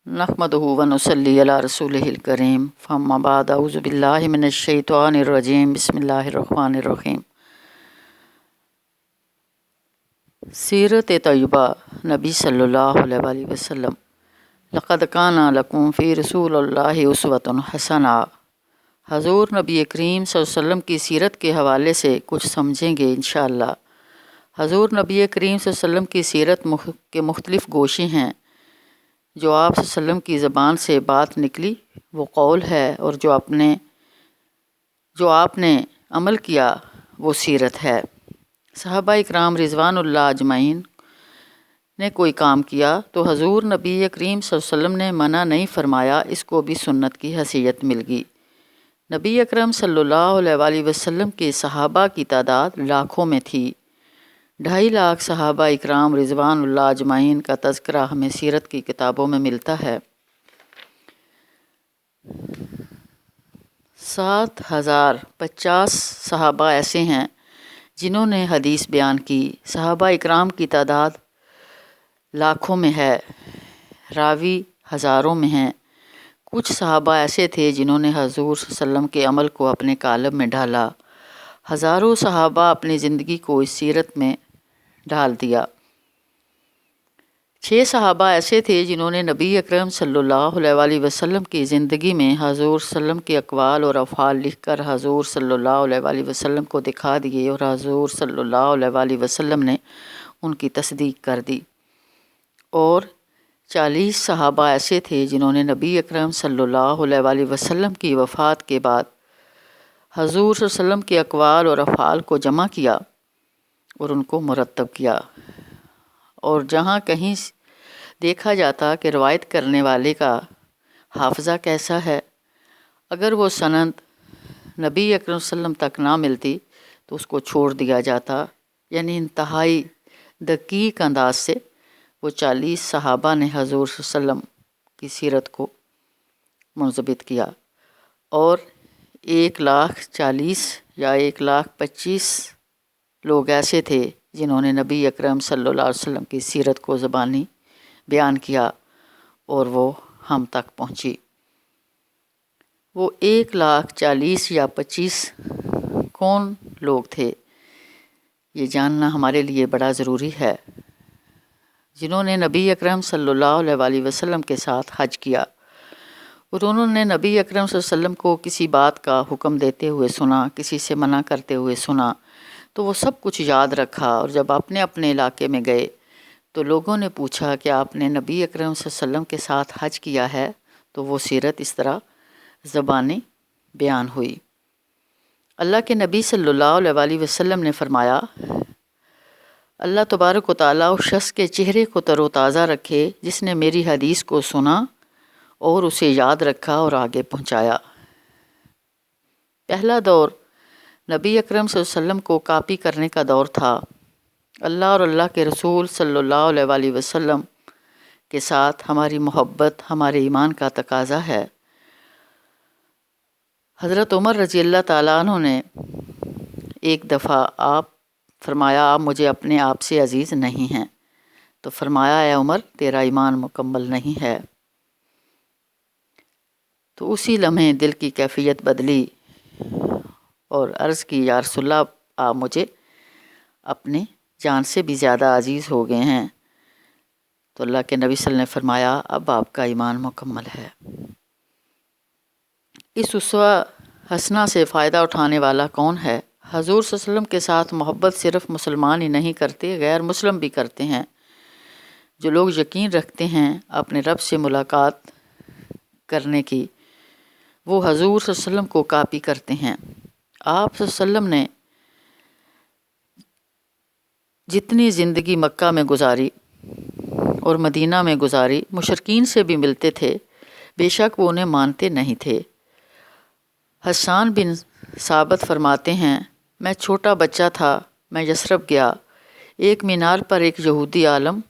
नहमदुहु व नुसल्ली अला रसूलिहिल करीम फम्मा बाद अऊज़ु बिल्लाहि मिनश शैतानिर रजीम बिस्मिल्लाहिर रहमानिर रहीम। सीरत तय्यबा नबी सल्लल्लाहु अलैहि वसल्लम। लक़द काना लकुम फ़ी रसूलिल्लाहि उस्वतुन हसना। हज़ूर नबी करीम सल्लल्लाहु अलैहि वसल्लम की सीरत के हवाले से कुछ समझेंगे इंशाअल्लाह। हज़ूर नबी करीम सल्लल्लाहु अलैहि वसल्लम की सीरत के मुख्तलिफ़ गोशे हैं। जो आप सल्लल्लाहु अलैहि वसल्लम की ज़बान से बात निकली वो कौल है, और जो आपने अमल किया वो सीरत है। सहाबा इकराम रिज़वानुल्लाह अजमईन ने कोई काम किया तो हज़ूर नबी करीम सल्लल्लाहु अलैहि वसल्लम ने मना नहीं फरमाया, इसको भी सुन्नत की हैसियत मिल गई। नबी अकरम सल्लल्लाहु अलैहि वसल्लम के सहाबा की तादाद लाखों में थी। 2.5 लाख सहाबा इकराम रिज़वानुल्लाह अजमईन का तज़किरा हमें सीरत की किताबों में मिलता है। 7,050 सहाबा ऐसे हैं जिन्होंने हदीस बयान की। सहाबा इकराम की तादाद लाखों में है, रावी हज़ारों में हैं। कुछ सहाबा ऐसे थे जिन्होंने हज़ूर सल्लल्लाहु अलैहि वसल्लम के अमल को अपने कालब में ढाला। हज़ारों सहाबा अपनी ज़िंदगी को इस सीरत में ढाल दिया। 6 सहाबा ऐसे थे जिन्होंने नबी अकरम सल्लल्लाहु अलैहि वसल्लम की ज़िंदगी में हज़ूर सल्लल्लाहु अलैहि वसल्लम के अक़वाल और अफ़आल लिखकर हज़ूर सल्लल्लाहु अलैहि वसल्लम को दिखा दिए, और हज़ूर सल्लल्लाहु अलैहि वसल्लम ने उनकी तस्दीक कर दी। और 40 सहाबा ऐसे थे जिन्होंने नबी अकरम सल्लल्लाहु अलैहि वसल्लम की वफ़ात के बाद हज़ूर सल्लल्लाहु अलैहि वसल्लम के अक़वाल और अफ़आल को जमा किया और उनको मुरतब किया। और जहाँ कहीं देखा जाता कि रवायत करने वाले का हाफ़ज़ा कैसा है, अगर वो सनद नबी अकरम सल्लम तक ना मिलती तो उसको छोड़ दिया जाता। यानी इंतहाई दकीक अंदाज से वो 40 सहाबा ने हज़ूर सल्लम की सीरत को मुंज़बित किया। और 1,40,000 या 1,25,000 लोग ऐसे थे जिन्होंने नबी अकरम सल्लल्लाहु अलैहि वसल्लम की सीरत को ज़बानी बयान किया और वो हम तक पहुँची। वो 1,40,000 या 25 कौन लोग थे, ये जानना हमारे लिए बड़ा ज़रूरी है। जिन्होंने नबी अकरम सल्लल्लाहु अलैहि वसल्लम के साथ हज किया और उन्होंने नबी अकरम सल्लल्लाहु अलैहि वसल्लम को किसी बात का हुक्म देते हुए सुना, किसी से मना करते हुए सुना, तो वो सब कुछ याद रखा। और जब अपने अपने इलाके में गए तो लोगों ने पूछा कि आपने नबी अकरम सल्लल्लाहु अलैहि वसल्लम के साथ हज किया है, तो वो सीरत इस तरह ज़बानी बयान हुई। अल्लाह के नबी सल्लल्लाहु अलैहि वसल्लम ने फरमाया, अल्लाह तबारक व तआला उस शख्स के चेहरे को तरोताज़ा रखे जिसने मेरी हदीस को सुना और उसे याद रखा और आगे पहुँचाया। पहला दौर नबी अकरम सल्लल्लाहु अलैहि वसल्लम को कॉपी करने का दौर था। अल्लाह और अल्लाह के रसूल सल्लल्लाहु अलैहि वसल्लम के साथ हमारी मोहब्बत हमारे ईमान का तकाज़ा है। हज़रत उमर रज़ी अल्लाह ताला अन्हु ने एक दफ़ा फरमाया, आप मुझे अपने आप से अज़ीज़ नहीं हैं। तो फरमाया, ए उमर, तेरा ईमान मुकम्मल नहीं है। तो उसी लम्हे दिल की कैफियत बदली और अर्ज़ की, या रसूलल्लाह, आप मुझे अपने जान से भी ज़्यादा अज़ीज़ हो गए हैं। तो अल्लाह के नबी सल्लल्लाहु अलैहि वसल्लम ने फरमाया, अब आपका ईमान मुकम्मल है। इस उसवा हसना से फ़ायदा उठाने वाला कौन है? हज़ूर सल्लल्लाहु अलैहि वसल्लम के साथ मोहब्बत सिर्फ़ मुसलमान ही नहीं करते, गैर मुस्लिम भी करते हैं। जो लोग यकीन रखते हैं अपने रब से मुलाकात करने की, वो हज़ूर सल्लल्लाहु अलैहि वसल्लम को कॉपी करते हैं। आप सल्लल्लाहु अलैहि वसल्लम ने जितनी ज़िंदगी मक्का में गुजारी और मदीना में गुजारी, मुशरिकीन से भी मिलते थे, बेशक वो उन्हें मानते नहीं थे। हसन बिन साबित फरमाते हैं, मैं छोटा बच्चा था, मैं यसरब गया। एक मीनार पर एक यहूदी आलम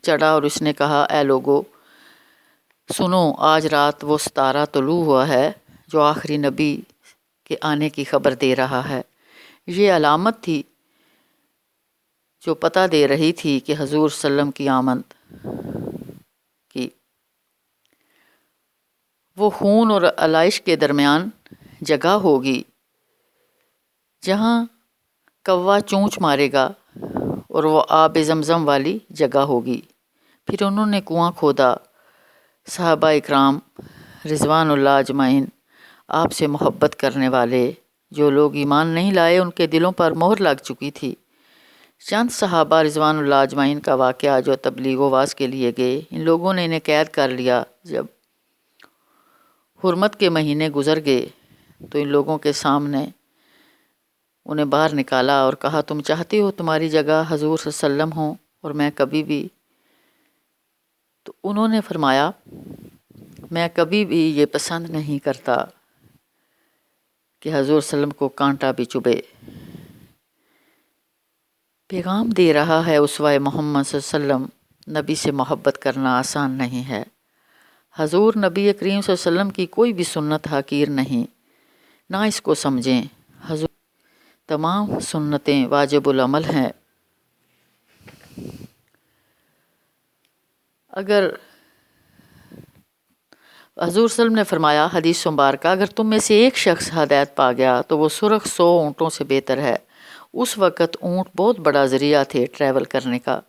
चढ़ा और उसने कहा, ए लोगो सुनो, आज रात वो सितारा तुलू हुआ है जो आखिरी नबी के आने की खबर दे रहा है। ये अलामत थी जो पता दे रही थी कि हजूर सल्लम की आमद की। وہ خون اور علائش کے درمیان جگہ ہوگی جہاں کوا چونچ مارے گا اور وہ آب زمزم والی جگہ ہوگی۔ پھر انہوں نے کنواں کھودا۔ صحابہ اکرام رضوان اللہ اجمعین، آپ سے محبت کرنے والے جو لوگ ایمان نہیں لائے، ان کے دلوں پر مہر لگ چکی تھی۔ چند صحابہ رضوان اللہ اجمعین کا واقعہ جو تبلیغ و واعظ کے لیے گئے، ان لوگوں نے انہیں قید کر لیا۔ جب حرمت کے مہینے گزر گئے تو ان لوگوں کے سامنے انہیں باہر نکالا اور کہا، تم چاہتے ہو تمہاری جگہ حضور صلی اللہ علیہ وسلم ہوں اور میں کبھی بھی؟ تو انہوں نے فرمایا، میں کبھی بھی یہ پسند نہیں کرتا کہ حضور صلی اللہ علیہ وسلم کو کانٹا بھی چبھے۔ پیغام دے رہا ہے اسوہ محمد صلی اللہ علیہ وسلم، نبی سے محبت کرنا آسان نہیں ہے۔ حضور نبی کریم صلی اللہ علیہ وسلم کی کوئی بھی سنت حقیر نہیں، نہ اس کو سمجھیں۔ حضور تمام سنتیں واجب العمل ہیں۔ اگر حضور صلی اللہ علیہ وسلم نے فرمایا حدیث مبارکہ، اگر تم میں سے ایک شخص ہدایت پا گیا تو وہ سرخ 100 اونٹوں سے بہتر ہے۔ اس وقت اونٹ بہت بڑا ذریعہ تھے ٹریول کرنے کا۔